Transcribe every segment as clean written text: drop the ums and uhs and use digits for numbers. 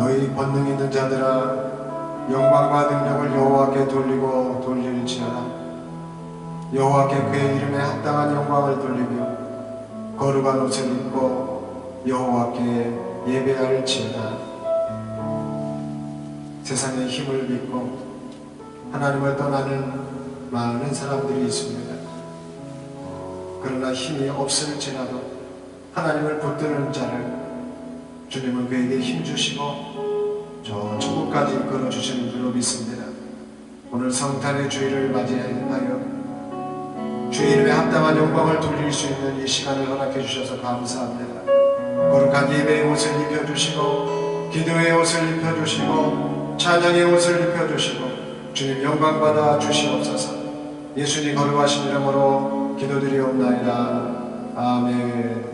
너희 권능 있는 자들아 영광과 능력을 여호와께 돌리고 돌릴지어다. 여호와께 그의 이름에 합당한 영광을 돌리며 거룩한 옷을 입고 여호와께 예배할지어다. 세상의 힘을 믿고 하나님을 떠나는 많은 사람들이 있습니다. 그러나 힘이 없을지라도 하나님을 붙드는 자를 주님은 그에게 힘주시고 저 천국까지 이끌어 주시는 줄로 믿습니다. 오늘 성탄의 주일을 맞이하여 주의 이름에 합당한 영광을 돌릴 수 있는 이 시간을 허락해 주셔서 감사합니다. 거룩한 예배의 옷을 입혀주시고 기도의 옷을 입혀주시고 찬양의 옷을 입혀주시고 주님 영광 받아 주시옵소서. 예수님 거룩하신 이름으로 기도드리옵나이다. 아멘.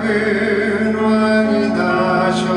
큰 왕이 나셨다는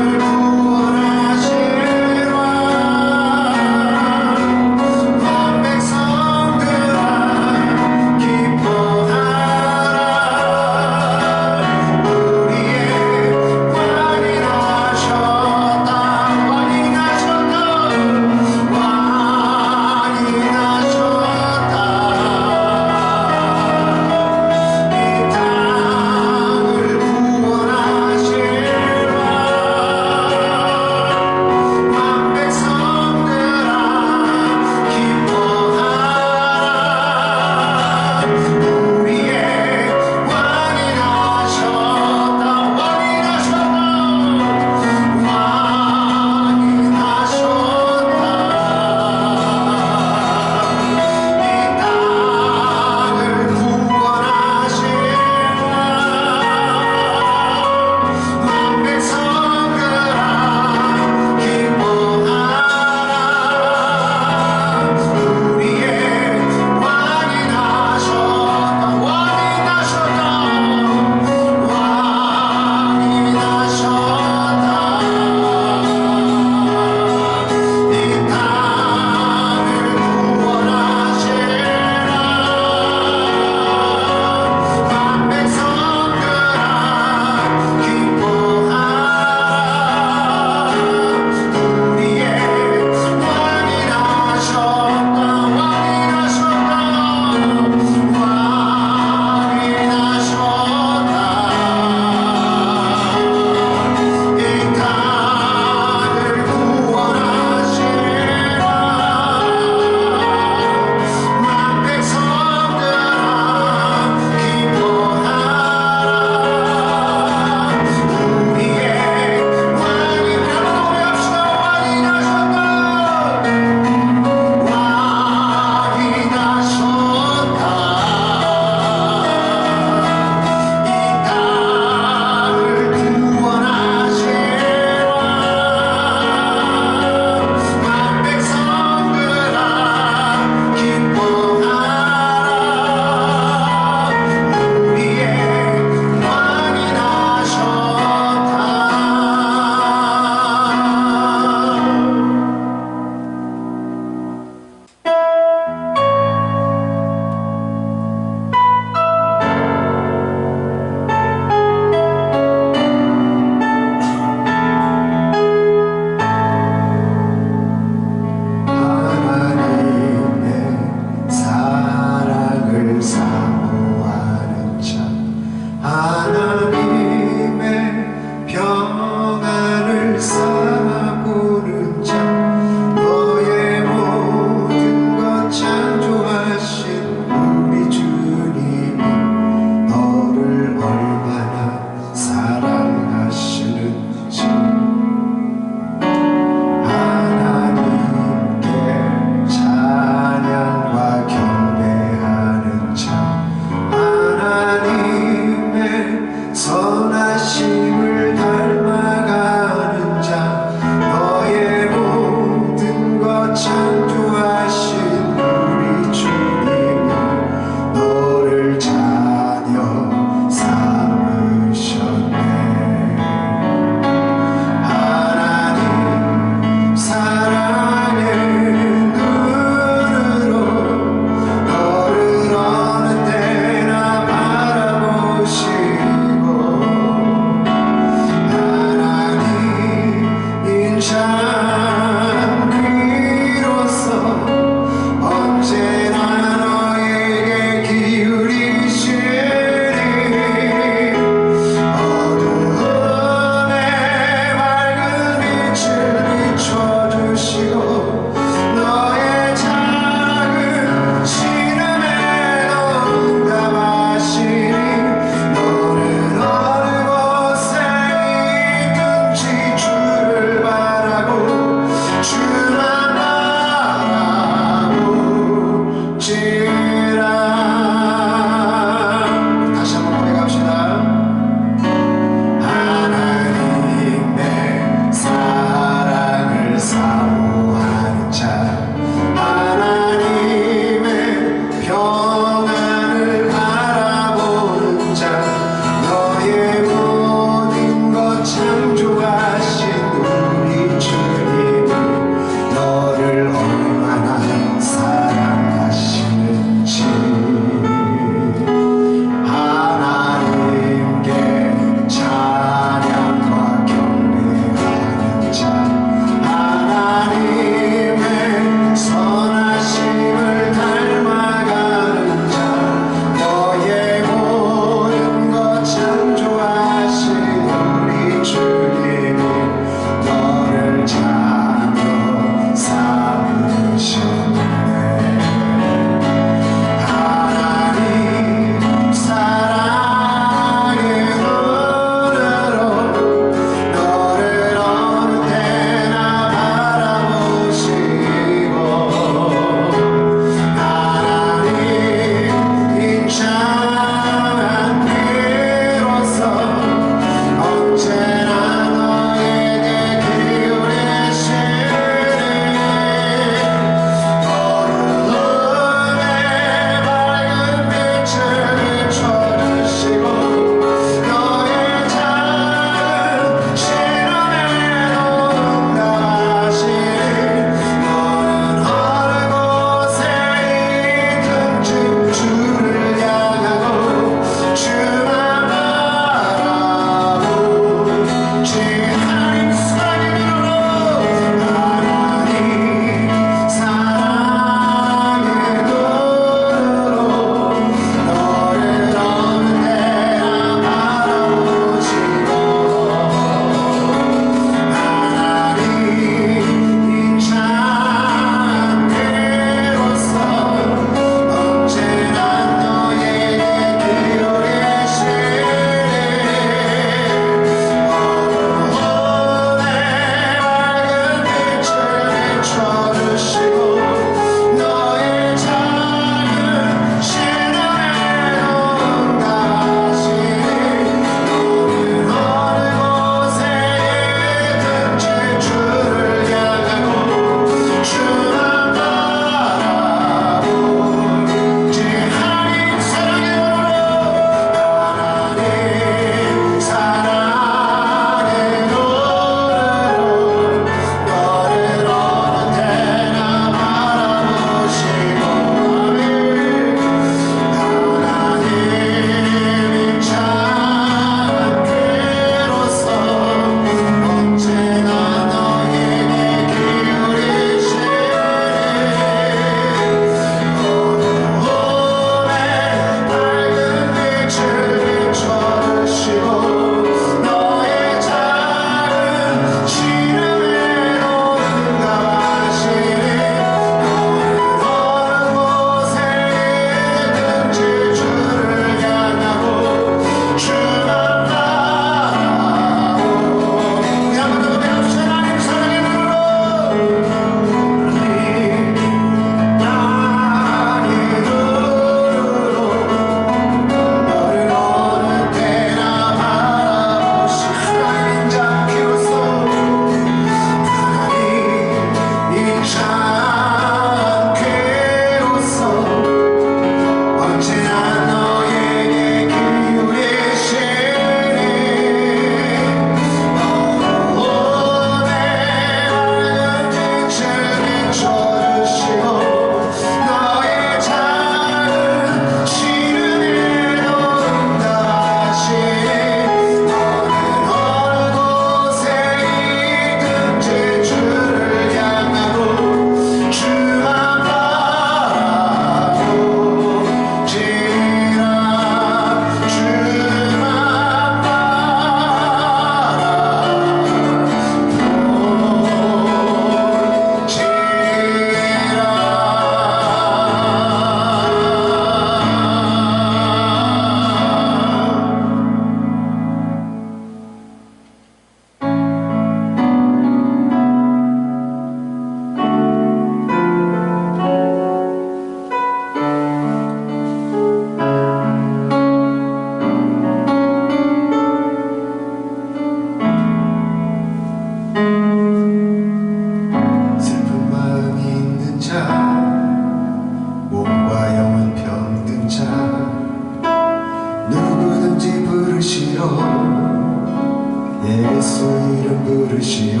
예수 이름 부르시오.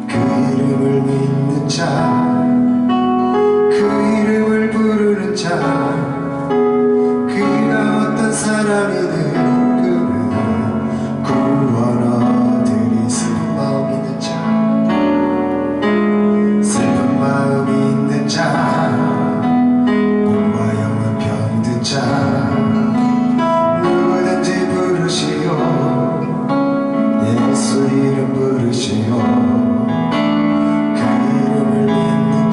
그 이름을 믿는 자, 그 이름을 부르는 자, 그가 어떤 사람이든 그는 구원 얻으리. 슬픈 마음 있는 자, 슬픈 마음 있는 자, 몸과 영은 병든 자, 누구든지 부르시오. 예수 이름 부르시오. 그 이름을 믿는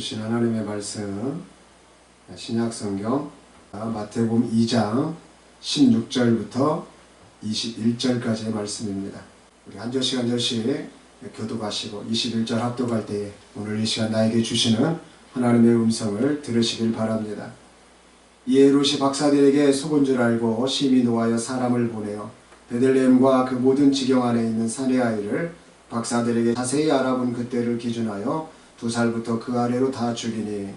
주신 하나님의 말씀, 신약성경 마태복음 2장 16절부터 21절까지의 말씀입니다. 우리 한 절씩 한 절씩 교독하시고 21절 합독할 때에 오늘 이 시간 나에게 주시는 하나님의 음성을 들으시길 바랍니다. 이에 헤롯이 박사들에게 속은 줄 알고 심히 노하여 사람을 보내어 베들레헴과 그 모든 지경 안에 있는 사내 아이를 박사들에게 자세히 알아본 그때를 기준하여 2살부터 그 아래로 다 죽이니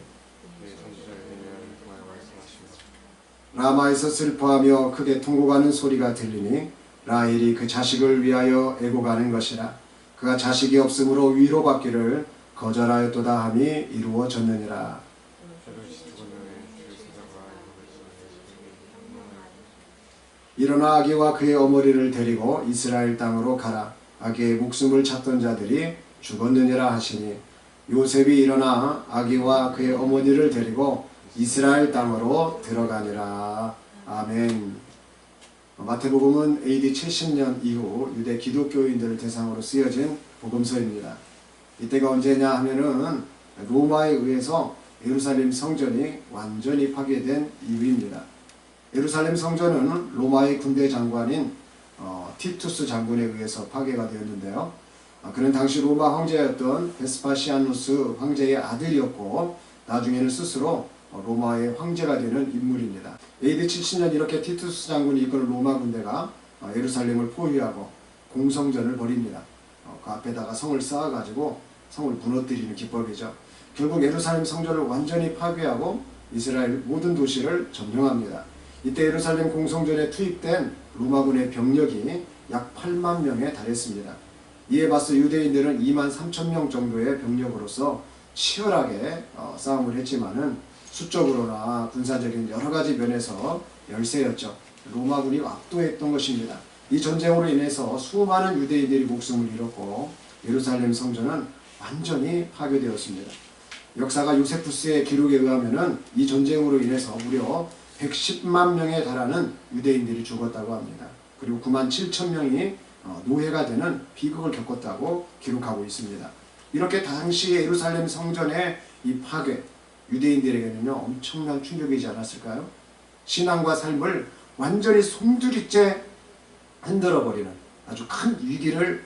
라마에서 슬퍼하며 크게 통곡하는 소리가 들리니 라헬이 그 자식을 위하여 애고가는 것이라. 그가 자식이 없으므로 위로받기를 거절하였도다 함이 이루어졌느니라. 일어나 아기와 그의 어머니를 데리고 이스라엘 땅으로 가라. 아기의 목숨을 찾던 자들이 죽었느니라 하시니 요셉이 일어나 아기와 그의 어머니를 데리고 이스라엘 땅으로 들어가니라. 아멘. 마태복음은 AD 70년 이후 유대 기독교인들을 대상으로 쓰여진 복음서입니다. 이때가 언제냐 하면은 로마에 의해서 예루살렘 성전이 완전히 파괴된 이후입니다. 예루살렘 성전은 로마의 군대 장관인 티투스 장군에 의해서 파괴가 되었는데요. 그는 당시 로마 황제였던 베스파시아누스 황제의 아들이었고 나중에는 스스로 로마의 황제가 되는 인물입니다. AD 70년 이렇게 티투스 장군이 이끌 로마 군대가 예루살렘을 포위하고 공성전을 벌입니다. 그 앞에다가 성을 쌓아가지고 성을 무너뜨리는 기법이죠. 결국 예루살렘 성전을 완전히 파괴하고 이스라엘 모든 도시를 점령합니다. 이때 예루살렘 공성전에 투입된 로마군의 병력이 약 8만 명에 달했습니다. 이에 맞서 유대인들은 2만 3천 명 정도의 병력으로서 치열하게 싸움을 했지만은 수적으로나 군사적인 여러가지 면에서 열세였죠. 로마군이 압도했던 것입니다. 이 전쟁으로 인해서 수많은 유대인들이 목숨을 잃었고 예루살렘 성전은 완전히 파괴되었습니다. 역사가 요세푸스의 기록에 의하면은 이 전쟁으로 인해서 무려 110만 명에 달하는 유대인들이 죽었다고 합니다. 그리고 9만 7천 명이 노예가 되는 비극을 겪었다고 기록하고 있습니다. 이렇게 당시의 예루살렘 성전의 이 파괴, 유대인들에게는요 엄청난 충격이지 않았을까요? 신앙과 삶을 완전히 송두리째 흔들어버리는 아주 큰 위기를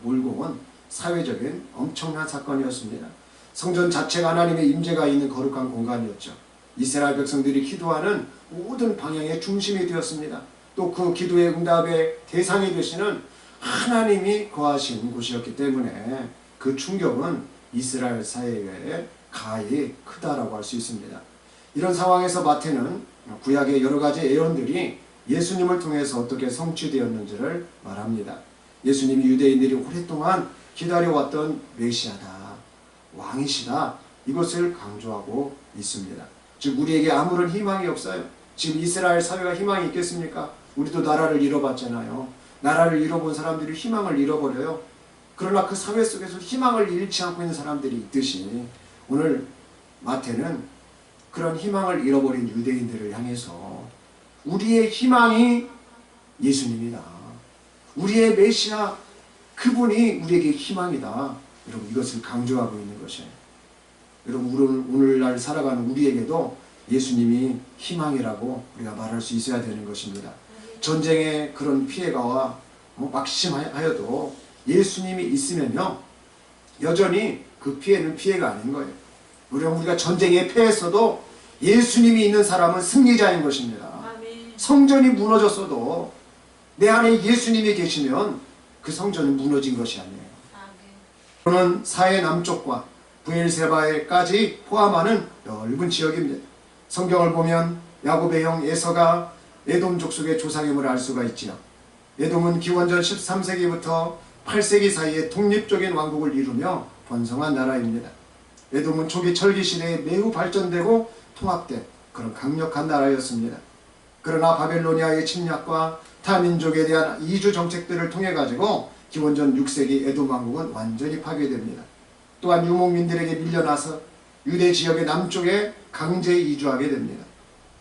몰고 온 사회적인 엄청난 사건이었습니다. 성전 자체가 하나님의 임재가 있는 거룩한 공간이었죠. 이스라엘 백성들이 기도하는 모든 방향의 중심이 되었습니다. 또 그 기도의 응답의 대상이 되시는 하나님이 거하신 곳이었기 때문에 그 충격은 이스라엘 사회에 가히 크다라고 할 수 있습니다. 이런 상황에서 마태는 구약의 여러 가지 예언들이 예수님을 통해서 어떻게 성취되었는지를 말합니다. 예수님이 유대인들이 오랫동안 기다려왔던 메시아다, 왕이시다, 이것을 강조하고 있습니다. 즉 우리에게 아무런 희망이 없어요. 지금 이스라엘 사회가 희망이 있겠습니까? 우리도 나라를 잃어봤잖아요. 나라를 잃어본 사람들이 희망을 잃어버려요. 그러나 그 사회 속에서 희망을 잃지 않고 있는 사람들이 있듯이 오늘 마태는 그런 희망을 잃어버린 유대인들을 향해서 우리의 희망이 예수님이다, 우리의 메시아 그분이 우리에게 희망이다, 여러분 이것을 강조하고 있는 것이에요. 여러분 오늘날 살아가는 우리에게도 예수님이 희망이라고 우리가 말할 수 있어야 되는 것입니다. 전쟁의 그런 피해가와 막심하여도 예수님이 있으면요 여전히 그 피해는 피해가 아닌 거예요. 우리가 전쟁에 패했어도 예수님이 있는 사람은 승리자인 것입니다. 아멘. 성전이 무너졌어도 내 안에 예수님이 계시면 그 성전은 무너진 것이 아니에요. 저는 사해 남쪽과 브엘세바에까지 포함하는 넓은 지역입니다. 성경을 보면 야곱의 형 에서가 에돔 족속의 조상임을 알 수가 있지요. 에돔은 기원전 13세기부터 8세기 사이에 독립적인 왕국을 이루며 번성한 나라입니다. 에돔은 초기 철기 시대에 매우 발전되고 통합된 그런 강력한 나라였습니다. 그러나 바벨로니아의 침략과 타민족에 대한 이주 정책들을 통해 가지고 기원전 6세기 에돔 왕국은 완전히 파괴됩니다. 또한 유목민들에게 밀려나서 유대 지역의 남쪽에 강제 이주하게 됩니다.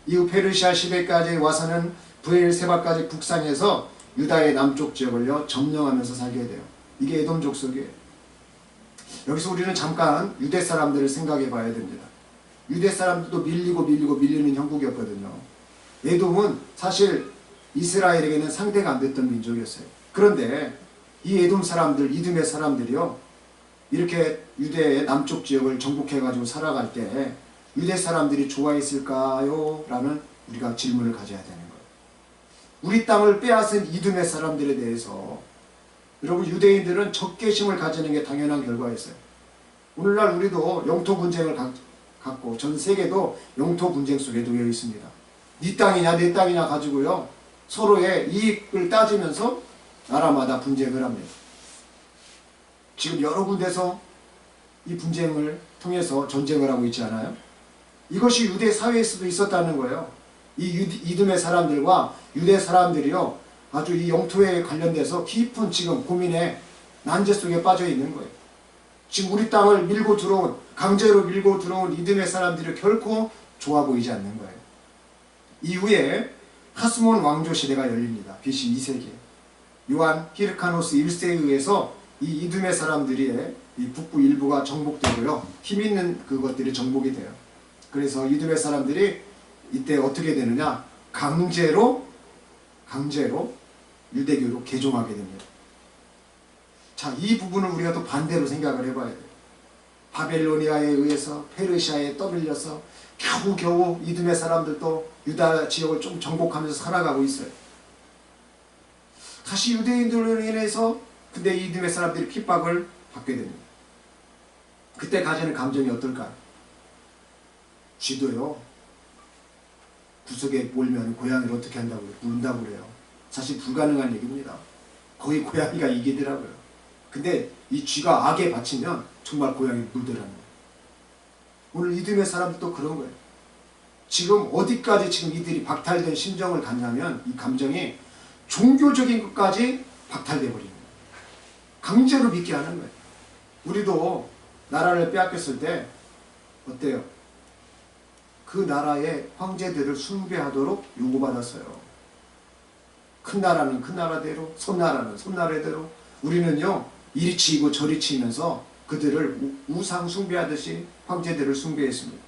이후 페르시아 시대까지 와서는 브엘세바까지 북상해서 유다의 남쪽 지역을 점령하면서 살게 돼요. 이게 에돔 족속이에요. 여기서 우리는 잠깐 유대 사람들을 생각해 봐야 됩니다. 유대 사람들도 밀리는 형국이었거든요. 에돔은 사실 이스라엘에게는 상대가 안 됐던 민족이었어요. 그런데 이 에돔 사람들, 이듬의 사람들이요, 이렇게 유대의 남쪽 지역을 정복해가지고 살아갈 때 유대 사람들이 좋아했을까요? 라는 우리가 질문을 가져야 되는 거예요. 우리 땅을 빼앗은 이듬의 사람들에 대해서 여러분, 유대인들은 적개심을 가지는 게 당연한 결과였어요. 오늘날 우리도 영토 분쟁을 갖고 전 세계도 영토 분쟁 속에 놓여 있습니다. 네 땅이냐 내 땅이냐 가지고요, 서로의 이익을 따지면서 나라마다 분쟁을 합니다. 지금 여러 군데서 이 분쟁을 통해서 전쟁을 하고 있지 않아요? 이것이 유대 사회에서도 있었다는 거예요. 이 이듬의 사람들과 유대 사람들이요, 아주 이 영토에 관련돼서 깊은 지금 고민의 난제 속에 빠져 있는 거예요. 지금 우리 땅을 강제로 밀고 들어온 이듬의 사람들이 결코 좋아 보이지 않는 거예요. 이후에 하스몬 왕조 시대가 열립니다. BC 2세기. 요한 히르카노스 1세에 의해서 이 이듬의 사람들의 이 북부 일부가 정복되고요, 힘 있는 그것들이 정복이 돼요. 그래서 이듬의 사람들이 이때 어떻게 되느냐, 강제로 유대교로 개종하게 됩니다. 자, 이 부분을 우리가 또 반대로 생각을 해봐야 돼요. 바벨로니아에 의해서 페르시아에 떠밀려서 겨우겨우 이듬의 사람들도 유다 지역을 좀 정복하면서 살아가고 있어요. 다시 유대인들로 인해서 근데 이듬의 사람들이 핍박을 받게 됩니다. 그때 가지는 감정이 어떨까요? 쥐도요, 구석에 몰면 고양이를 어떻게 한다고 그래요? 물다고 그래요. 사실 불가능한 얘기입니다. 거의 고양이가 이기더라고요. 근데 이 쥐가 악에 바치면 정말 고양이 물더라는 거예요. 오늘 이듬의 사람들도 그런 거예요. 지금 어디까지 지금 이들이 박탈된 심정을 갖냐면, 이 감정이 종교적인 것까지 박탈돼 버립니다. 강제로 믿게 하는 거예요. 우리도 나라를 빼앗겼을 때 어때요? 그 나라의 황제들을 숭배하도록 요구받았어요. 큰 나라는 큰 나라대로, 섬나라는 섬나라대로, 우리는요 이리 치이고 저리 치면서 그들을 우상 숭배하듯이 황제들을 숭배했습니다.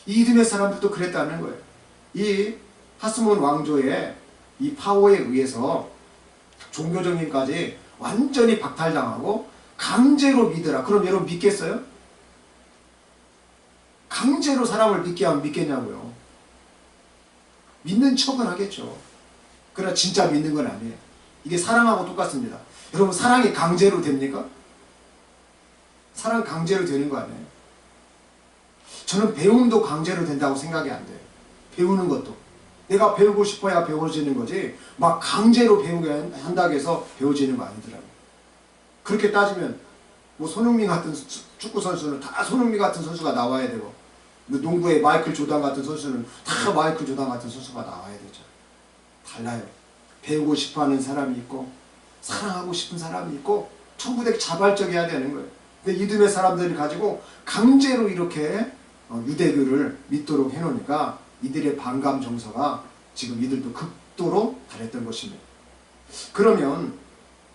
이 이듬의 사람들도 그랬다는 거예요. 이 하스몬 왕조의 이 파워에 의해서 종교적인까지 완전히 박탈당하고 강제로 믿으라. 그럼 여러분 믿겠어요? 강제로 사람을 믿게 하면 믿겠냐고요. 믿는 척은 하겠죠. 그러나 진짜 믿는 건 아니에요. 이게 사랑하고 똑같습니다. 여러분, 사랑이 강제로 됩니까? 사랑 강제로 되는 거 아니에요? 저는 배움도 강제로 된다고 생각이 안 돼요. 배우는 것도. 내가 배우고 싶어야 배워지는 거지, 막 강제로 배우게 한다고 해서 배워지는 거 아니더라고요. 그렇게 따지면 뭐 손흥민 같은 축구 선수는 다 손흥민 같은 선수가 나와야 되고, 농구의 마이클 조던 같은 선수는 다 마이클 조던 같은 선수가 나와야 되죠. 달라요. 배우고 싶어하는 사람이 있고 사랑하고 싶은 사람이 있고 전부 다 자발적이어야 되는 거예요. 근데 이듬의 사람들이 가지고 강제로 이렇게 유대교를 믿도록 해놓으니까 이들의 반감 정서가 지금 이들도 극도로 달했던 것입니다. 그러면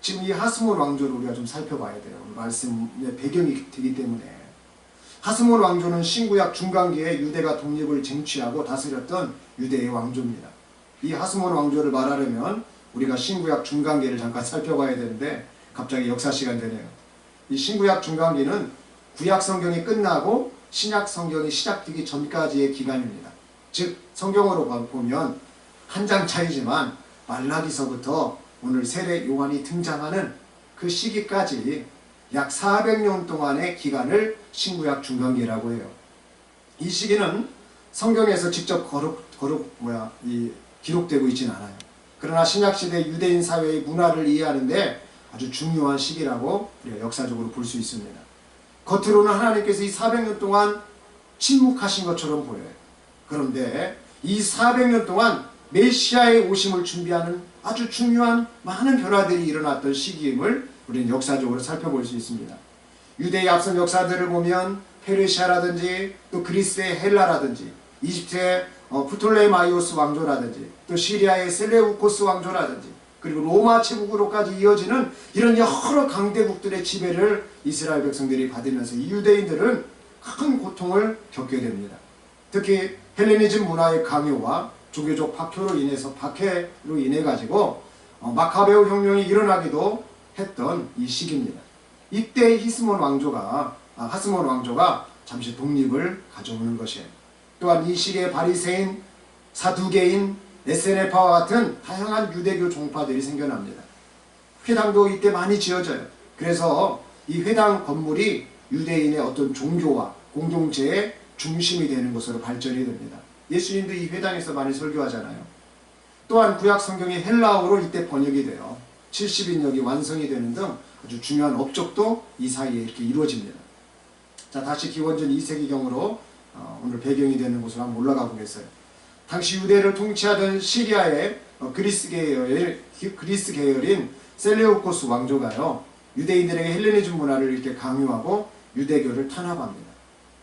지금 이 하스몬 왕조를 우리가 좀 살펴봐야 돼요. 말씀의 배경이 되기 때문에. 하스몬 왕조는 신구약 중간기에 유대가 독립을 쟁취하고 다스렸던 유대의 왕조입니다. 이 하스몬 왕조를 말하려면 우리가 신구약 중간기를 잠깐 살펴봐야 되는데 갑자기 역사 시간 되네요. 이 신구약 중간기는 구약 성경이 끝나고 신약 성경이 시작되기 전까지의 기간입니다. 즉 성경으로 보면 한 장 차이지만 말라기서부터 오늘 세례 요한이 등장하는 그 시기까지 약 400년 동안의 기간을 신구약 중간기라고 해요. 이 시기는 성경에서 직접 기록되고 있지는 않아요. 그러나 신약시대 유대인 사회의 문화를 이해하는데 아주 중요한 시기라고 우리가 역사적으로 볼 수 있습니다. 겉으로는 하나님께서 이 400년 동안 침묵하신 것처럼 보여요. 그런데 이 400년 동안 메시아의 오심을 준비하는 아주 중요한 많은 변화들이 일어났던 시기임을 우리는 역사적으로 살펴볼 수 있습니다. 유대의 앞선 역사들을 보면 페르시아라든지 또 그리스의 헬라라든지 이집트의 프톨레마이오스 왕조라든지 또 시리아의 셀레우코스 왕조라든지 그리고 로마 제국으로까지 이어지는 이런 여러 강대국들의 지배를 이스라엘 백성들이 받으면서 이 유대인들은 큰 고통을 겪게 됩니다. 특히 헬레니즘 문화의 강요와 종교적 박해로 인해 가지고 마카베오 혁명이 일어나기도 했던 이 시기입니다. 이때 하스몬 왕조가 잠시 독립을 가져오는 것이에요. 또한 이 시기에 바리새인, 사두개인, 에세네파와 같은 다양한 유대교 종파들이 생겨납니다. 회당도 이때 많이 지어져요. 그래서 이 회당 건물이 유대인의 어떤 종교와 공동체의 중심이 되는 것으로 발전이 됩니다. 예수님도 이 회당에서 많이 설교하잖아요. 또한 구약 성경이 헬라어로 이때 번역이 돼요. 70인역이 완성이 되는 등 아주 중요한 업적도 이 사이에 이렇게 이루어집니다. 자, 다시 기원전 2세기경으로 오늘 배경이 되는 곳으로 한번 올라가 보겠어요. 당시 유대를 통치하던 시리아의 그리스 계열인 셀레우코스 왕조가요, 유대인들에게 헬레니즘 문화를 이렇게 강요하고 유대교를 탄압합니다.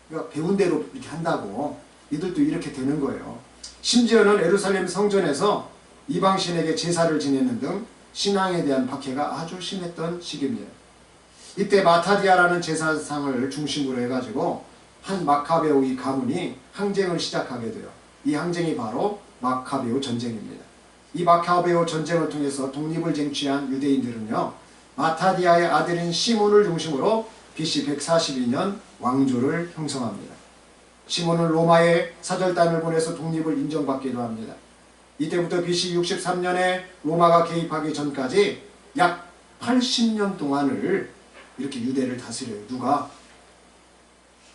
그러니까 배운 대로 이렇게 한다고 이들도 이렇게 되는 거예요. 심지어는 예루살렘 성전에서 이방신에게 제사를 지내는 등 신앙에 대한 박해가 아주 심했던 시기입니다. 이때 마타디아라는 제사상을 중심으로 해가지고 한 마카베오의 가문이 항쟁을 시작하게 돼요. 이 항쟁이 바로 마카베오 전쟁입니다. 이 마카베오 전쟁을 통해서 독립을 쟁취한 유대인들은요, 마타디아의 아들인 시몬을 중심으로 BC 142년 왕조를 형성합니다. 시몬은 로마에 사절단을 보내서 독립을 인정받기도 합니다. 이때부터 BC 63년에 로마가 개입하기 전까지 약 80년 동안을 이렇게 유대를 다스려요. 누가?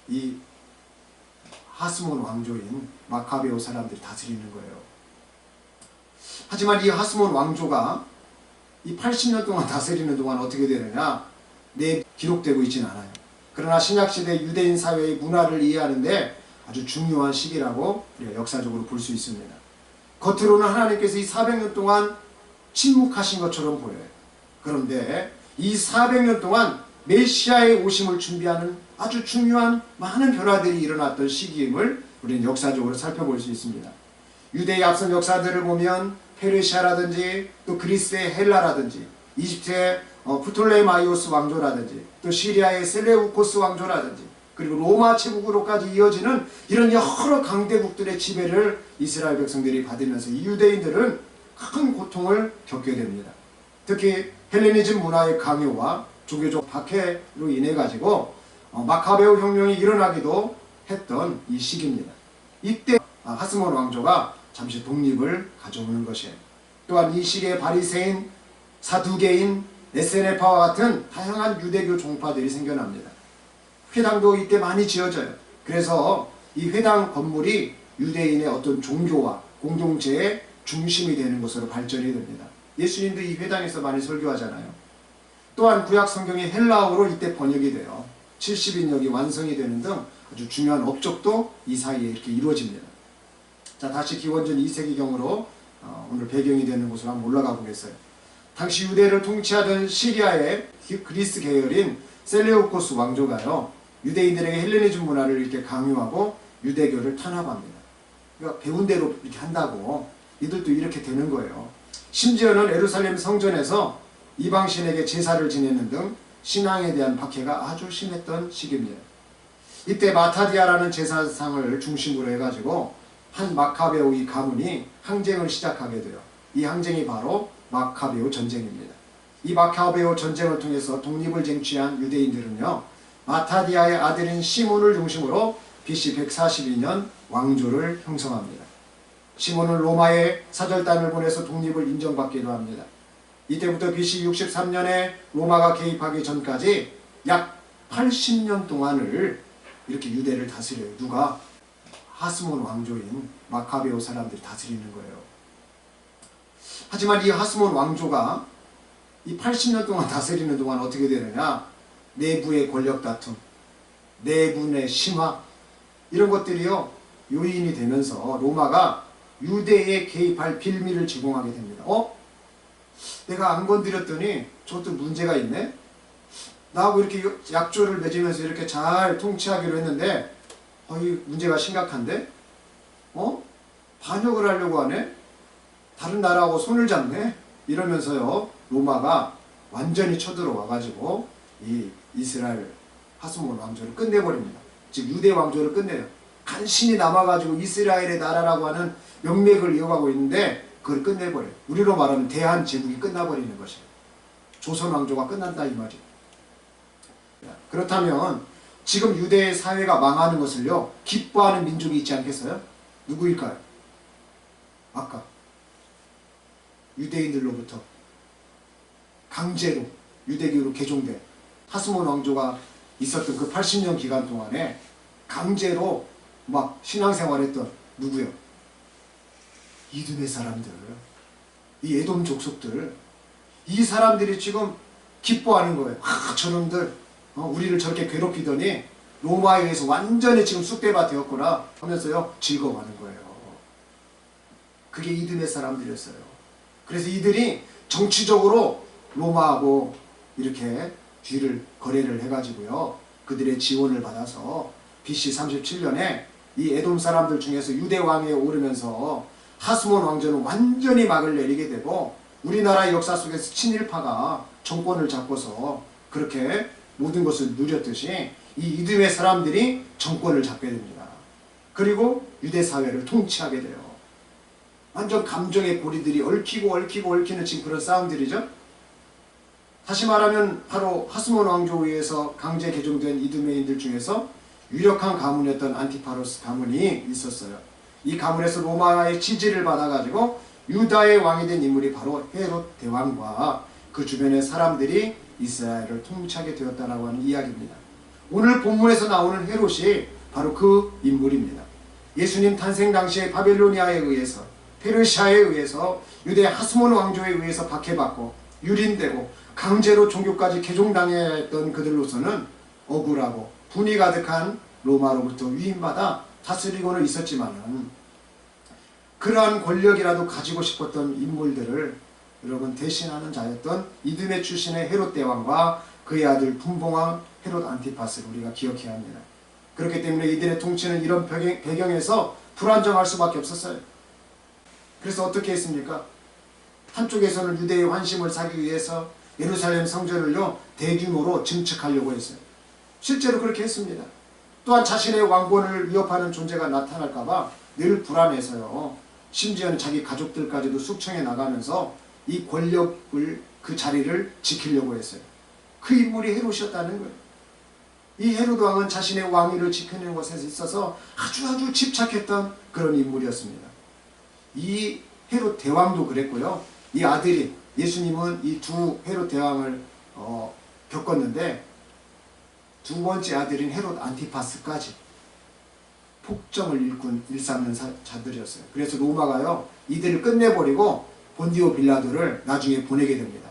이 하스몬 왕조인 마카베오 사람들이 다스리는 거예요. 하지만 이 하스몬 왕조가 이 80년 동안 다스리는 동안 어떻게 되느냐? 기록되고 있지는 않아요. 그러나 신약시대 유대인 사회의 문화를 이해하는데 아주 중요한 시기라고 우리가 역사적으로 볼 수 있습니다. 겉으로는 하나님께서 이 400년 동안 침묵하신 것처럼 보여요. 그런데 이 400년 동안 메시아의 오심을 준비하는 아주 중요한 많은 변화들이 일어났던 시기임을 우리는 역사적으로 살펴볼 수 있습니다. 유대의 앞선 역사들을 보면 페르시아라든지 또 그리스의 헬라라든지 이집트의 프톨레마이오스 왕조라든지 또 시리아의 셀레우코스 왕조라든지 그리고 로마 제국으로까지 이어지는 이런 여러 강대국들의 지배를 이스라엘 백성들이 받으면서 이 유대인들은 큰 고통을 겪게 됩니다. 특히 헬레니즘 문화의 강요와 종교적 박해로 인해 가지고 마카베오 혁명이 일어나기도 했던 이 시기입니다. 이때 하스몬 왕조가 잠시 독립을 가져오는 것이에요. 또한 이 시기에 바리새인, 사두개인, 에세네파와 같은 다양한 유대교 종파들이 생겨납니다. 회당도 이때 많이 지어져요. 그래서 이 회당 건물이 유대인의 어떤 종교와 공동체의 중심이 되는 것으로 발전이 됩니다. 예수님도 이 회당에서 많이 설교하잖아요. 또한 구약 성경이 헬라어로 이때 번역이 돼요. 70인역이 완성이 되는 등 아주 중요한 업적도 이 사이에 이렇게 이루어집니다. 자, 다시 기원전 2세기경으로 오늘 배경이 되는 곳으로 한번 올라가 보겠어요. 당시 유대를 통치하던 시리아의 그리스 계열인 셀레우코스 왕조가요, 유대인들에게 헬레니즘 문화를 이렇게 강요하고 유대교를 탄압합니다. 그러니까 배운 대로 이렇게 한다고 이들도 이렇게 되는 거예요. 심지어는 예루살렘 성전에서 이방신에게 제사를 지내는 등 신앙에 대한 박해가 아주 심했던 시기입니다. 이때 마타디아라는 제사상을 중심으로 해가지고 한 마카베오의 가문이 항쟁을 시작하게 돼요. 이 항쟁이 바로 마카베오 전쟁입니다. 이 마카베오 전쟁을 통해서 독립을 쟁취한 유대인들은요, 마타디아의 아들인 시몬을 중심으로 BC 142년 왕조를 형성합니다. 시몬은 로마에 사절단을 보내서 독립을 인정받기도 합니다. 이때부터 BC 63년에 로마가 개입하기 전까지 약 80년 동안을 이렇게 유대를 다스려요. 누가? 하스몬 왕조인 마카베오 사람들이 다스리는 거예요. 하지만 이 하스몬 왕조가 이 80년 동안 다스리는 동안 어떻게 되느냐? 내부의 권력 다툼, 내분의 심화, 이런 것들이요, 요인이 되면서 로마가 유대에 개입할 빌미를 제공하게 됩니다. 내가 안 건드렸더니 저것도 문제가 있네? 나하고 이렇게 약조를 맺으면서 이렇게 잘 통치하기로 했는데 이 문제가 심각한데? 반역을 하려고 하네? 다른 나라하고 손을 잡네? 이러면서요 로마가 완전히 쳐들어와 가지고 이 이스라엘 하스몬 왕조를 끝내버립니다. 즉 유대 왕조를 끝내요. 간신히 남아가지고 이스라엘의 나라라고 하는 명맥을 이어가고 있는데 그걸 끝내버려요. 우리로 말하면 대한제국이 끝나버리는 것이에요. 조선 왕조가 끝난다 이 말이에요. 그렇다면 지금 유대 사회가 망하는 것을요 기뻐하는 민족이 있지 않겠어요? 누구일까요? 아까 유대인들로부터 강제로 유대교로 개종된 하스몬 왕조가 있었던 그 80년 기간 동안에 강제로 막 신앙생활했던 누구요? 이두메 사람들, 이 에돔 족속들, 이 사람들이 지금 기뻐하는 거예요. 저놈들 우리를 저렇게 괴롭히더니 로마에 의해서 완전히 지금 쑥대밭 되었구나 하면서요 즐거워하는 거예요. 그게 이두메 사람들이었어요. 그래서 이들이 정치적으로 로마하고 이렇게 뒤를 거래를 해가지고요 그들의 지원을 받아서 BC 37년에 이 에돔 사람들 중에서 유대 왕위에 오르면서 하스몬 왕조는 완전히 막을 내리게 되고 우리나라 역사 속에서 친일파가 정권을 잡고서 그렇게 모든 것을 누렸듯이 이 이두메 사람들이 정권을 잡게 됩니다. 그리고 유대 사회를 통치하게 돼요. 완전 감정의 고리들이 얽히는 지금 그런 싸움들이죠. 다시 말하면 바로 하스몬 왕조에 의해서 강제 개종된 이두메인들 중에서 유력한 가문이었던 안티파로스 가문이 있었어요. 이 가문에서 로마의 지지를 받아가지고 유다의 왕이 된 인물이 바로 헤롯 대왕과 그 주변의 사람들이 이스라엘을 통치하게 되었다라고 하는 이야기입니다. 오늘 본문에서 나오는 헤롯이 바로 그 인물입니다. 예수님 탄생 당시에 바벨로니아에 의해서 페르시아에 의해서 유대 하스몬 왕조에 의해서 박해받고 유린되고 강제로 종교까지 개종당했던 그들로서는 억울하고 분이 가득한 로마로부터 위임받아 다스리고는 있었지만은 그러한 권력이라도 가지고 싶었던 인물들을 여러분 대신하는 자였던 이두메 출신의 헤롯 대왕과 그의 아들 분봉왕 헤롯 안티파스를 우리가 기억해야 합니다. 그렇기 때문에 이들의 통치는 이런 배경에서 불안정할 수밖에 없었어요. 그래서 어떻게 했습니까? 한쪽에서는 유대의 환심을 사기 위해서 예루살렘 성전을요 대규모로 증축하려고 했어요. 실제로 그렇게 했습니다. 또한 자신의 왕권을 위협하는 존재가 나타날까봐 늘 불안해서요 심지어는 자기 가족들까지도 숙청해 나가면서 이 권력을 그 자리를 지키려고 했어요. 그 인물이 헤롯이었다는 거예요. 이 헤롯 왕은 자신의 왕위를 지키는 것에 있어서 아주 집착했던 그런 인물이었습니다. 이 헤롯 대왕도 그랬고요. 이 아들이 예수님은 이 두 헤롯 대왕을 겪었는데 두 번째 아들인 헤롯 안티파스까지 폭정을 일삼는 자들이었어요. 그래서 로마가요 이들을 끝내버리고 본디오 빌라도를 나중에 보내게 됩니다.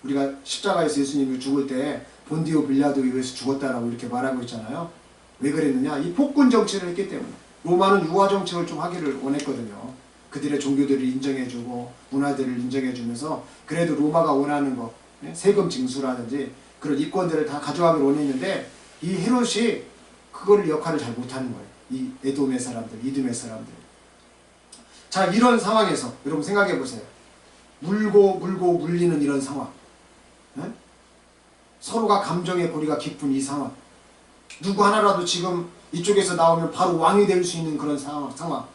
우리가 십자가에서 예수님이 죽을 때 본디오 빌라도에 의해서 죽었다라고 이렇게 말하고 있잖아요. 왜 그랬느냐? 이 폭군 정치를 했기 때문에. 로마는 유화 정책을 좀 하기를 원했거든요. 그들의 종교들을 인정해주고 문화들을 인정해주면서 그래도 로마가 원하는 거 세금 징수라든지 그런 이권들을 다 가져가기를 원했는데 이 헤롯이 그거를 역할을 잘 못하는 거예요. 이 에돔의 사람들, 이두메 사람들. 자, 이런 상황에서 여러분 생각해 보세요. 물고 물리는 이런 상황. 네? 서로가 감정의 고리가 깊은 이 상황. 누구 하나라도 지금 이쪽에서 나오면 바로 왕이 될 수 있는 그런 상황.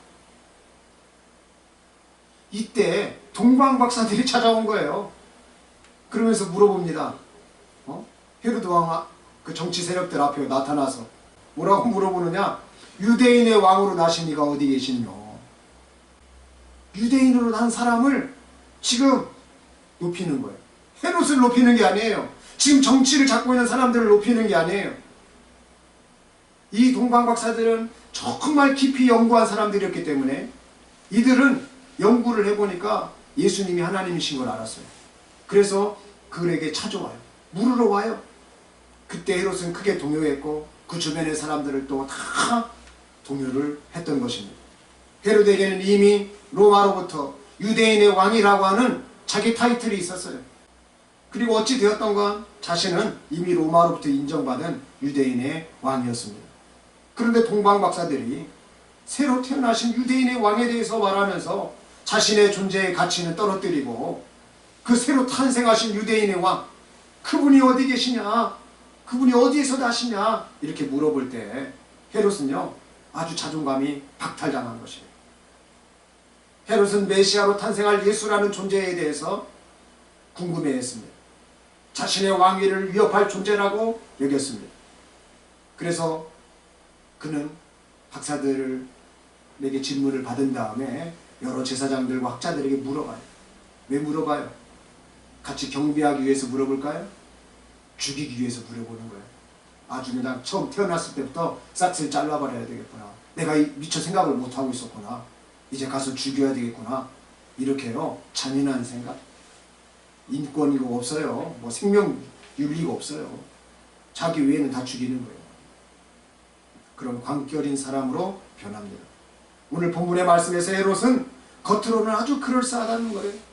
이때 동방박사들이 찾아온 거예요. 그러면서 물어봅니다. 헤롯 왕 그 정치 세력들 앞에 나타나서 뭐라고 물어보느냐? 유대인의 왕으로 나신 이가 어디 계시뇨? 유대인으로 난 사람을 지금 높이는 거예요. 헤롯을 높이는 게 아니에요. 지금 정치를 잡고 있는 사람들을 높이는 게 아니에요. 이 동방박사들은 정말 깊이 연구한 사람들이었기 때문에 이들은 연구를 해보니까 예수님이 하나님이신 걸 알았어요. 그래서 그에게 찾아와요. 물으러 와요. 그때 헤롯은 크게 동요했고 그 주변의 사람들을 또 다 동요를 했던 것입니다. 헤롯에게는 이미 로마로부터 유대인의 왕이라고 하는 자기 타이틀이 있었어요. 그리고 어찌 되었던 건 자신은 이미 로마로부터 인정받은 유대인의 왕이었습니다. 그런데 동방박사들이 새로 태어나신 유대인의 왕에 대해서 말하면서 자신의 존재의 가치는 떨어뜨리고 그 새로 탄생하신 유대인의 왕, 그분이 어디 계시냐, 그분이 어디에서 나시냐 이렇게 물어볼 때 헤롯은요 아주 자존감이 박탈당한 것이에요. 헤롯은 메시아로 탄생할 예수라는 존재에 대해서 궁금해했습니다. 자신의 왕위를 위협할 존재라고 여겼습니다. 그래서 그는 박사들에게 질문을 받은 다음에 여러 제사장들과 학자들에게 물어봐요. 왜 물어봐요? 같이 경비하기 위해서 물어볼까요? 죽이기 위해서 물어보는 거예요. 아주 그냥 처음 태어났을 때부터 싹쓸이 잘라버려야 되겠구나. 내가 미처 생각을 못하고 있었구나. 이제 가서 죽여야 되겠구나. 이렇게요. 잔인한 생각. 인권이고 없어요. 뭐 생명 윤리가 없어요. 자기 외에는 다 죽이는 거예요. 그런 광결인 사람으로 변합니다. 오늘 본문의 말씀에서 헤롯은 겉으로는 아주 그럴싸하다는 거예요.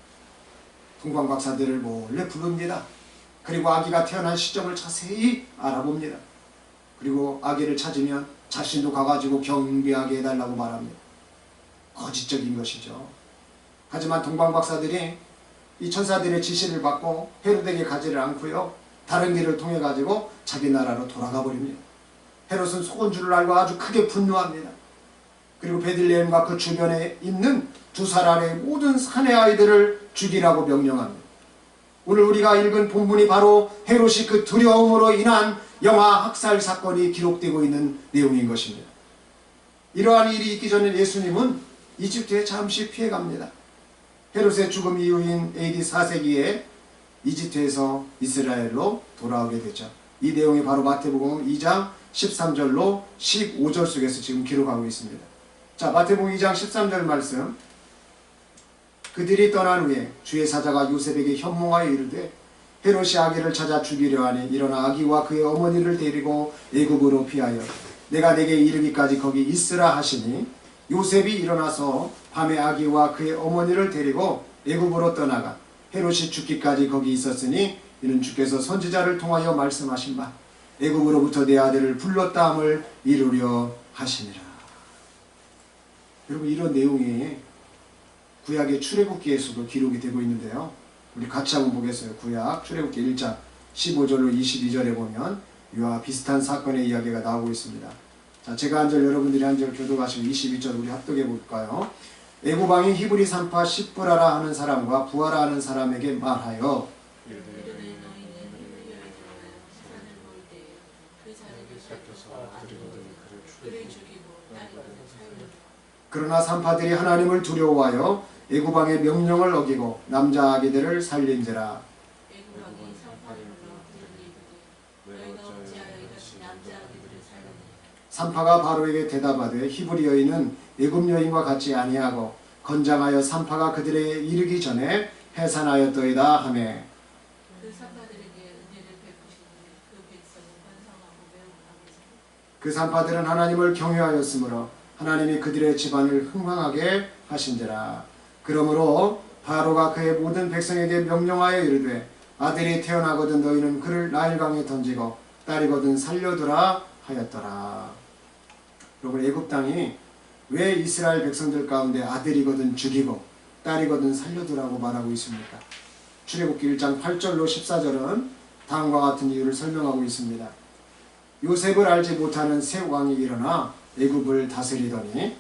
동방박사들을 몰래 부릅니다. 그리고 아기가 태어난 시점을 자세히 알아봅니다. 그리고 아기를 찾으면 자신도 가가지고 경비하게 해달라고 말합니다. 거짓적인 것이죠. 하지만 동방박사들이 이 천사들의 지시를 받고 헤롯에게 가지를 않고요. 다른 길을 통해 가지고 자기 나라로 돌아가 버립니다. 헤롯은 속은 줄을 알고 아주 크게 분노합니다. 그리고 베들레헴과 그 주변에 있는 2살 아래의 모든 사내 아이들을 죽이라고 명령합니다. 오늘 우리가 읽은 본문이 바로 헤롯이 그 두려움으로 인한 영아 학살 사건이 기록되고 있는 내용인 것입니다. 이러한 일이 있기 전에 예수님은 이집트에 잠시 피해갑니다. 헤롯의 죽음 이후인 AD 4세기에 이집트에서 이스라엘로 돌아오게 되죠. 이 내용이 바로 마태복음 2장 13절로 15절 속에서 지금 기록하고 있습니다. 자, 마태복음 2장 13절 말씀. 그들이 떠난 후에 주의 사자가 요셉에게 현몽하여 이르되 헤롯이 아기를 찾아 죽이려 하니 일어나 아기와 그의 어머니를 데리고 애굽으로 피하여 내가 내게 이르기까지 거기 있으라 하시니 요셉이 일어나서 밤에 아기와 그의 어머니를 데리고 애굽으로 떠나가 헤롯이 죽기까지 거기 있었으니 이는 주께서 선지자를 통하여 말씀하신 바 애굽으로부터 내 아들을 불렀다 함을 이루려 하시니라. 여러분, 이런 내용이 구약의 출애굽기에서도 기록이 되고 있는데요. 우리 같이 한번 보겠어요. 구약 출애굽기 1장 15절로 22절에 보면 이와 비슷한 사건의 이야기가 나오고 있습니다. 자, 제가 한 절 여러분들이 한 절 교독하시고 22절 우리 합독해 볼까요? 애굽 왕이 히브리 산파 십브라라 하는 사람과 부하라 하는 사람에게 말하여 그러나 산파들이 하나님을 두려워하여 애굽 왕의 명령을 어기고 남자 아기들을 살린지라. 산파가 바로에게 대답하되 히브리 여인은 애굽 여인과 같이 아니하고 건장하여 산파가 그들에게 이르기 전에 해산하였더이다 하매 그 산파들은 하나님을 경외하였으므로 하나님이 그들의 집안을 흥왕하게 하신지라. 그러므로 바로가 그의 모든 백성에게 명령하여 이르되 아들이 태어나거든 너희는 그를 나일강에 던지고 딸이거든 살려두라 하였더라. 여러분, 애굽 땅이 왜 이스라엘 백성들 가운데 아들이거든 죽이고 딸이거든 살려두라고 말하고 있습니까? 출애굽기 1장 8절로 14절은 다음과 같은 이유를 설명하고 있습니다. 요셉을 알지 못하는 새 왕이 일어나 애굽을 다스리더니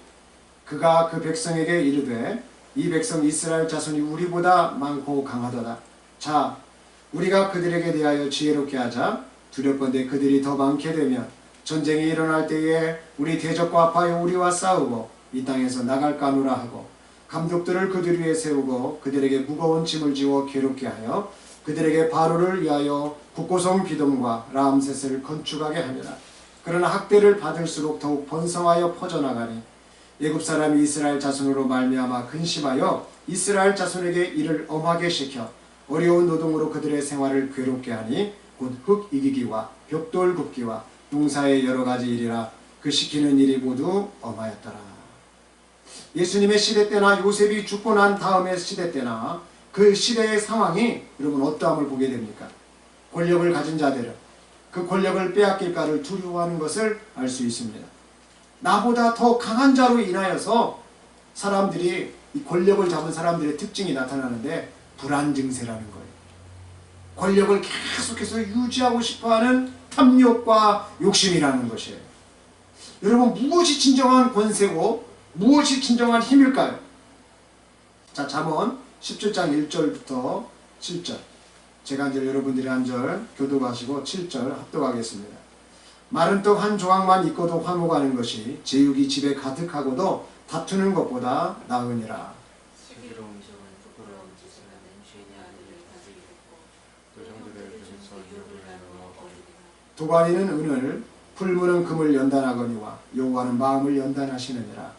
그가 그 백성에게 이르되 이 백성 이스라엘 자손이 우리보다 많고 강하도다. 자, 우리가 그들에게 대하여 지혜롭게 하자. 두렵건대 그들이 더 많게 되면 전쟁이 일어날 때에 우리 대적과 합하여 우리와 싸우고 이 땅에서 나갈까노라 하고 감독들을 그들 위에 세우고 그들에게 무거운 짐을 지워 괴롭게 하여 그들에게 바로를 위하여 국고성 비돔과 라암셋을 건축하게 하니라. 그러나 학대를 받을수록 더욱 번성하여 퍼져나가니 애굽 사람이 이스라엘 자손으로 말미암아 근심하여 이스라엘 자손에게 이를 엄하게 시켜 어려운 노동으로 그들의 생활을 괴롭게 하니 곧 흙 이기기와 벽돌 굽기와 농사의 여러 가지 일이라 그 시키는 일이 모두 엄하였더라. 예수님의 시대 때나 요셉이 죽고 난 다음의 시대 때나 그 시대의 상황이 여러분 어떠함을 보게 됩니까? 권력을 가진 자들은 그 권력을 빼앗길까를 두려워하는 것을 알 수 있습니다. 나보다 더 강한 자로 인하여서 사람들이 이 권력을 잡은 사람들의 특징이 나타나는데 불안 증세라는 거예요. 권력을 계속해서 유지하고 싶어하는 탐욕과 욕심이라는 것이에요. 여러분, 무엇이 진정한 권세고 무엇이 진정한 힘일까요? 자, 잠언 17장 1절부터 7절. 제가 이제 여러분들이 한 절 교독하시고 7절 합독하겠습니다. 마른 떡 한 조각만 있고도 화목하는 것이 제육이 집에 가득하고도 다투는 것보다 나으니라. 슬기로운 종은 부끄러운 짓을 하는 주인의 아들을 다스리겠고 또 형제들 중에서 유업을 나누어 어리니라. 도가니는 은을, 풀무는 금을 연단하거니와 여호와는 마음을 연단하시느니라.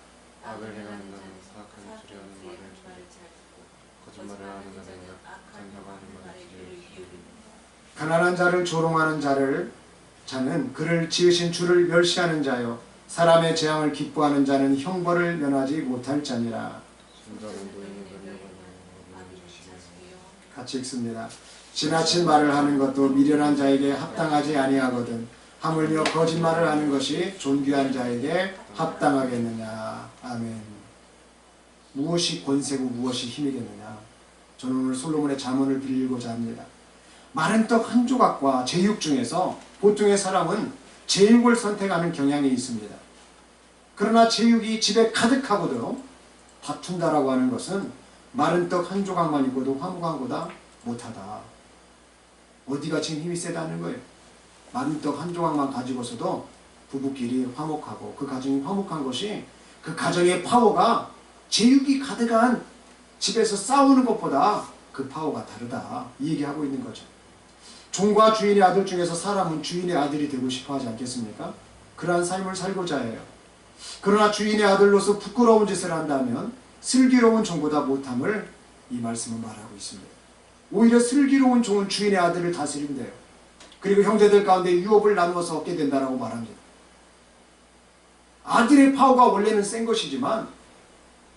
악을 행하는 자는 사악한 주려는 말을 잘 듣고 거짓말을 하는 자는 악한 혀가 하는 말에 귀를 기울이는다. 가난한 자를 조롱하는 자는 그를 지으신 주를 멸시하는 자요 사람의 재앙을 기뻐하는 자는 형벌을 면하지 못할 자니라. 순전한 노인의 면역을 마음이 자식이요 같이 읽습니다. 지나친 말을 하는 것도 미련한 자에게 합당하지 아니하거든 하물며 거짓말을 하는 것이 존귀한 자에게 합당하겠느냐. 아멘. 무엇이 권세고 무엇이 힘이겠느냐. 저는 오늘 솔로몬의 잠언을 빌리고자 합니다. 마른 떡 한 조각과 제육 중에서 보통의 사람은 제육을 선택하는 경향이 있습니다. 그러나 제육이 집에 가득하고도 다툰다라고 하는 것은 마른 떡 한 조각만 있고도 화목한 거다 못하다. 어디가 지금 힘이 세다는 거예요. 마른 떡 한 조각만 가지고서도 부부끼리 화목하고 그 가정이 화목한 것이 그 가정의 파워가 제육이 가득한 집에서 싸우는 것보다 그 파워가 다르다. 이 얘기하고 있는 거죠. 종과 주인의 아들 중에서 사람은 주인의 아들이 되고 싶어 하지 않겠습니까? 그러한 삶을 살고자 해요. 그러나 주인의 아들로서 부끄러운 짓을 한다면 슬기로운 종보다 못함을 이 말씀은 말하고 있습니다. 오히려 슬기로운 종은 주인의 아들을 다스린대요. 그리고 형제들 가운데 유업을 나누어서 얻게 된다라고 말합니다. 아들의 파워가 원래는 센 것이지만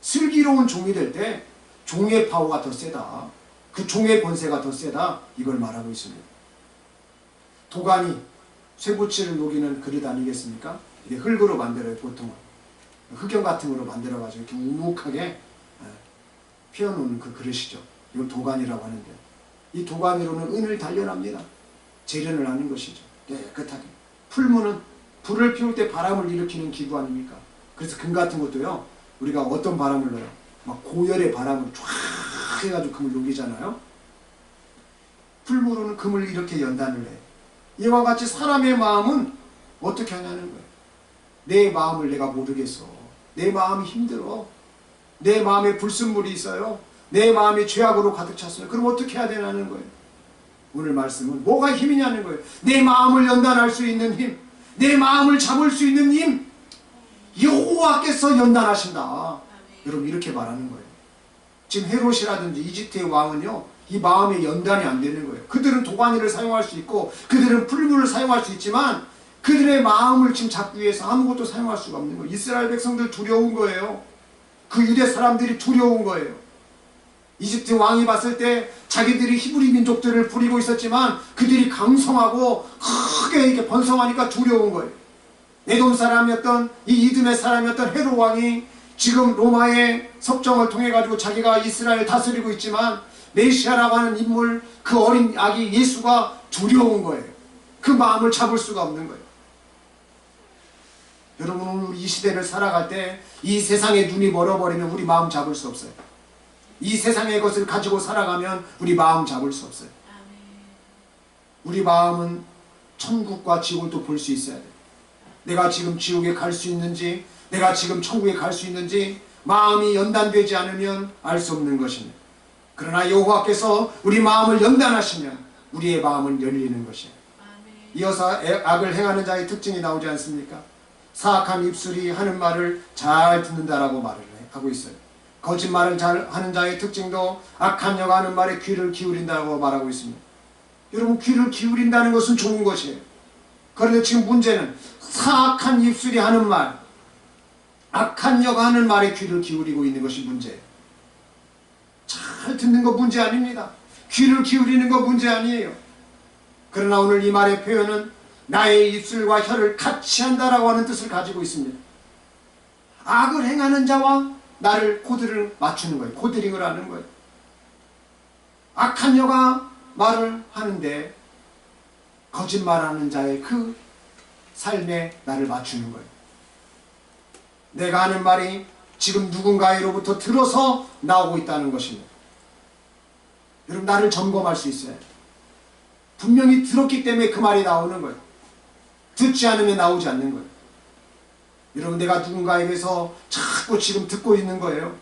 슬기로운 종이 될 때 종의 파워가 더 세다. 그 종의 권세가 더 세다. 이걸 말하고 있습니다. 도가니, 쇠붙이를 녹이는 그릇 아니겠습니까? 이게 흙으로 만들어요. 보통은 흑연 같은 거로 만들어가지고 이렇게 우묵하게 피워놓는 그 그릇이죠. 이걸 도가니라고 하는데 이 도가니로는 은을 단련합니다. 재련을 하는 것이죠. 깨끗하게. 풀무는 불을 피울 때 바람을 일으키는 기구 아닙니까? 그래서 금 같은 것도요. 우리가 어떤 바람을 넣어요? 막 고열의 바람을 쫙 해가지고 금을 녹이잖아요. 풀무로는 금을 이렇게 연단을 해요. 이와 같이 사람의 마음은 어떻게 하냐는 거예요. 내 마음을 내가 모르겠어. 내 마음이 힘들어. 내 마음에 불순물이 있어요. 내 마음이 죄악으로 가득 찼어요. 그럼 어떻게 해야 되냐는 거예요. 오늘 말씀은 뭐가 힘이냐는 거예요. 내 마음을 연단할 수 있는 힘, 내 마음을 잡을 수 있는 힘, 여호와께서 연단하신다. 여러분 이렇게 말하는 거예요. 지금 헤롯이라든지 이집트의 왕은요. 이 마음의 연단이 안 되는 거예요. 그들은 도가니를 사용할 수 있고 그들은 풀무를 사용할 수 있지만 그들의 마음을 지금 잡기 위해서 아무것도 사용할 수가 없는 거예요. 이스라엘 백성들 두려운 거예요. 그 유대 사람들이 두려운 거예요. 이집트 왕이 봤을 때 자기들이 히브리 민족들을 부리고 있었지만 그들이 강성하고 크게 이렇게 번성하니까 두려운 거예요. 에돔 사람이었던 이 이듬의 사람이었던 헤롯 왕이 지금 로마의 섭정을 통해 가지고 자기가 이스라엘 다스리고 있지만 메시아라고 하는 인물, 그 어린 아기 예수가 두려운 거예요. 그 마음을 잡을 수가 없는 거예요. 여러분 오늘 이 시대를 살아갈 때 이 세상에 눈이 멀어버리면 우리 마음 잡을 수 없어요. 이 세상의 것을 가지고 살아가면 우리 마음 잡을 수 없어요. 우리 마음은 천국과 지옥을 또 볼 수 있어야 돼요. 내가 지금 지옥에 갈 수 있는지, 내가 지금 천국에 갈 수 있는지 마음이 연단되지 않으면 알 수 없는 것입니다. 그러나 여호와께서 우리 마음을 연단하시면 우리의 마음은 열리는 것이에요. 이어서 악을 행하는 자의 특징이 나오지 않습니까? 사악한 입술이 하는 말을 잘 듣는다라고 말을 하고 있어요. 거짓말을 잘 하는 자의 특징도 악한 여가 하는 말에 귀를 기울인다고 말하고 있습니다. 여러분 귀를 기울인다는 것은 좋은 것이에요. 그런데 지금 문제는 사악한 입술이 하는 말, 악한 여가 하는 말에 귀를 기울이고 있는 것이 문제예요. 잘 듣는 거 문제 아닙니다. 귀를 기울이는 거 문제 아니에요. 그러나 오늘 이 말의 표현은 나의 입술과 혀를 같이 한다라고 하는 뜻을 가지고 있습니다. 악을 행하는 자와 나를 코드를 맞추는 거예요. 코드링을 하는 거예요. 악한 여가 말을 하는데 거짓말하는 자의 그 삶에 나를 맞추는 거예요. 내가 하는 말이 지금 누군가로부터 들어서 나오고 있다는 것입니다. 여러분, 나를 점검할 수 있어요. 분명히 들었기 때문에 그 말이 나오는 거예요. 듣지 않으면 나오지 않는 거예요. 여러분, 내가 누군가에게서 자꾸 지금 듣고 있는 거예요.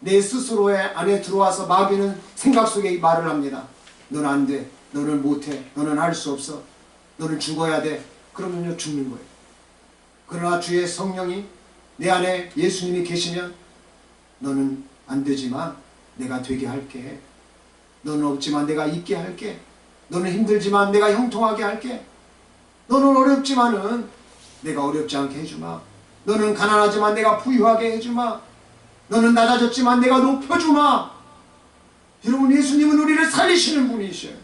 내 스스로의 안에 들어와서 마귀는 생각 속에 말을 합니다. 넌 안 돼. 너는 못해. 너는 할 수 없어. 너는 죽어야 돼. 그러면요, 죽는 거예요. 그러나 주의 성령이 내 안에 예수님이 계시면 너는 안 되지만 내가 되게 할게. 너는 없지만 내가 있게 할게. 너는 힘들지만 내가 형통하게 할게. 너는 어렵지만은 내가 어렵지 않게 해주마. 너는 가난하지만 내가 부유하게 해주마. 너는 낮아졌지만 내가 높여주마. 여러분, 예수님은 우리를 살리시는 분이셔요.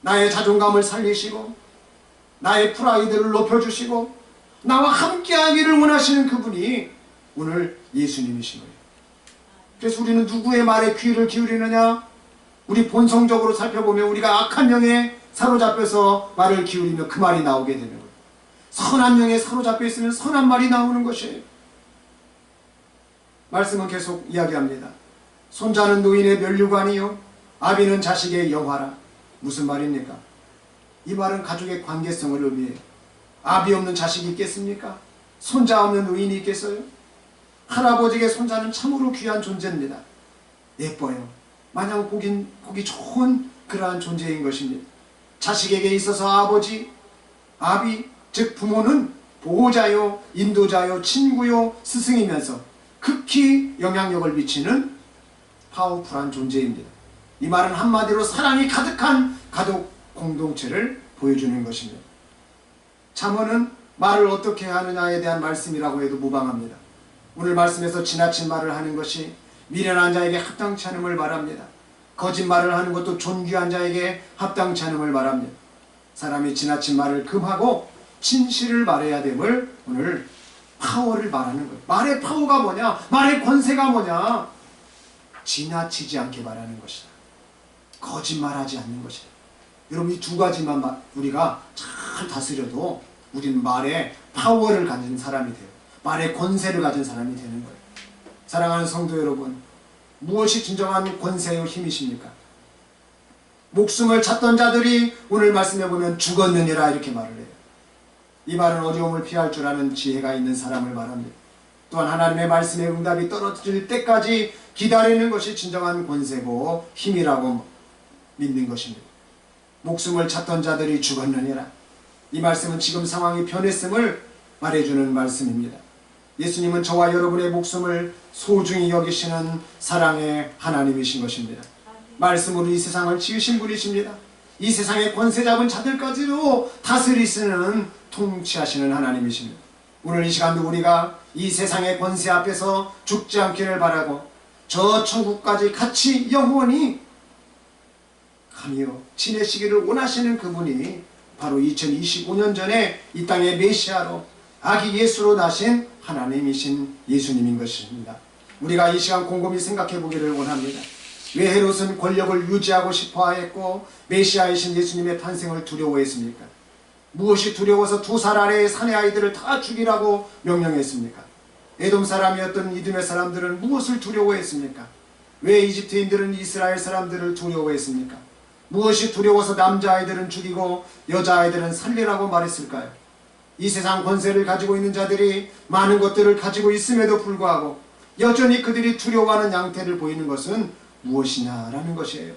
나의 자존감을 살리시고 나의 프라이드를 높여주시고 나와 함께하기를 원하시는 그분이 오늘 예수님이신 거예요. 그래서 우리는 누구의 말에 귀를 기울이느냐? 우리 본성적으로 살펴보면 우리가 악한 영에 사로잡혀서 말을 기울이면 그 말이 나오게 되는 거예요. 선한 영에 사로잡혀 있으면 선한 말이 나오는 것이에요. 말씀은 계속 이야기합니다. 손자는 노인의 면류관이요 아비는 자식의 영화라. 무슨 말입니까? 이 말은 가족의 관계성을 의미해요. 아비 없는 자식이 있겠습니까? 손자 없는 노인이 있겠어요? 할아버지에게 손자는 참으로 귀한 존재입니다. 예뻐요. 마냥 보기 좋은 그러한 존재인 것입니다. 자식에게 있어서 아버지, 아비, 즉 부모는 보호자요, 인도자요, 친구요, 스승이면서 극히 영향력을 미치는 파워풀한 존재입니다. 이 말은 한마디로 사랑이 가득한 가족 공동체를 보여주는 것입니다. 잠언은 말을 어떻게 하느냐에 대한 말씀이라고 해도 무방합니다. 오늘 말씀에서 지나친 말을 하는 것이 미련한 자에게 합당치 않음을 말합니다. 거짓말을 하는 것도 존귀한 자에게 합당치 않음을 말합니다. 사람이 지나친 말을 금하고 진실을 말해야 됨을 오늘 파워를 말하는 거예요. 말의 파워가 뭐냐? 말의 권세가 뭐냐? 지나치지 않게 말하는 것이다. 거짓말하지 않는 것이다. 여러분, 이 두 가지만 우리가 잘 다스려도 우리는 말의 파워를 가진 사람이 돼요. 말의 권세를 가진 사람이 되는 거예요. 사랑하는 성도 여러분, 무엇이 진정한 권세요 힘이십니까? 목숨을 찾던 자들이 오늘 말씀해 보면 죽었느니라 이렇게 말을 해요. 이 말은 어려움을 피할 줄 아는 지혜가 있는 사람을 말합니다. 또한 하나님의 말씀의 응답이 떨어질 때까지 기다리는 것이 진정한 권세고 힘이라고 믿는 것입니다. 목숨을 찾던 자들이 죽었느니라. 이 말씀은 지금 상황이 변했음을 말해주는 말씀입니다. 예수님은 저와 여러분의 목숨을 소중히 여기시는 사랑의 하나님이신 것입니다. 말씀으로 이 세상을 지으신 분이십니다. 이 세상의 권세 잡은 자들까지도 다스리시는 통치하시는 하나님이십니다. 오늘 이 시간도 우리가 이 세상의 권세 앞에서 죽지 않기를 바라고 저 천국까지 같이 영원히 가며 지내시기를 원하시는 그분이 바로 2025년 전에 이 땅의 메시아로 아기 예수로 나신 하나님이신 예수님인 것입니다. 우리가 이 시간 곰곰이 생각해 보기를 원합니다. 왜 헤롯은 권력을 유지하고 싶어 했고 메시아이신 예수님의 탄생을 두려워했습니까? 무엇이 두려워서 2살 아래의 사내 아이들을 다 죽이라고 명령했습니까? 에돔 사람이었던 이드메 사람들은 무엇을 두려워했습니까? 왜 이집트인들은 이스라엘 사람들을 두려워했습니까? 무엇이 두려워서 남자아이들은 죽이고 여자아이들은 살리라고 말했을까요? 이 세상 권세를 가지고 있는 자들이 많은 것들을 가지고 있음에도 불구하고 여전히 그들이 두려워하는 양태를 보이는 것은 무엇이냐라는 것이에요.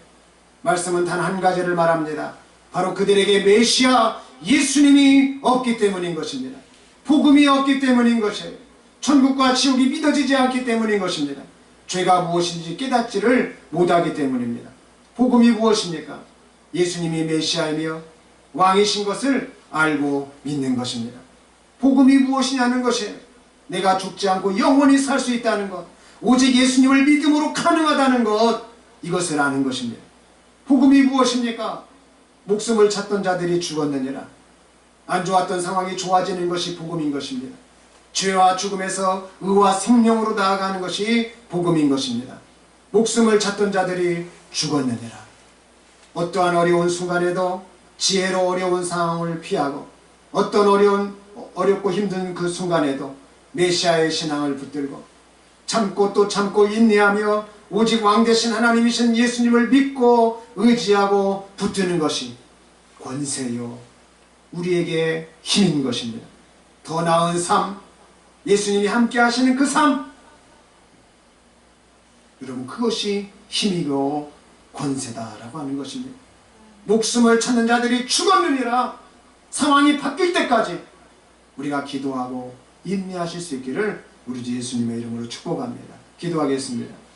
말씀은 단 한 가지를 말합니다. 바로 그들에게 메시아 예수님이 없기 때문인 것입니다. 복음이 없기 때문인 것이에요. 천국과 지옥이 믿어지지 않기 때문인 것입니다. 죄가 무엇인지 깨닫지를 못하기 때문입니다. 복음이 무엇입니까? 예수님이 메시아이며 왕이신 것을 알고 믿는 것입니다. 복음이 무엇이냐는 것이에요. 내가 죽지 않고 영원히 살 수 있다는 것, 오직 예수님을 믿음으로 가능하다는 것, 이것을 아는 것입니다. 복음이 무엇입니까? 목숨을 찾던 자들이 죽었느니라. 안 좋았던 상황이 좋아지는 것이 복음인 것입니다. 죄와 죽음에서 의와 생명으로 나아가는 것이 복음인 것입니다. 목숨을 찾던 자들이 죽었느니라. 어떠한 어려운 순간에도 지혜로 어려운 상황을 피하고 어떤 어렵고 힘든 그 순간에도 메시아의 신앙을 붙들고 참고 또 참고 인내하며 오직 왕 되신 하나님이신 예수님을 믿고 의지하고 붙드는 것이 권세요 우리에게 힘인 것입니다. 더 나은 삶, 예수님이 함께 하시는 그 삶, 여러분 그것이 힘이고 권세다라고 하는 것입니다. 목숨을 찾는 자들이 죽었느니라. 상황이 바뀔 때까지 우리가 기도하고 인내하실 수 있기를 우리 주 예수님의 이름으로 축복합니다. 기도하겠습니다.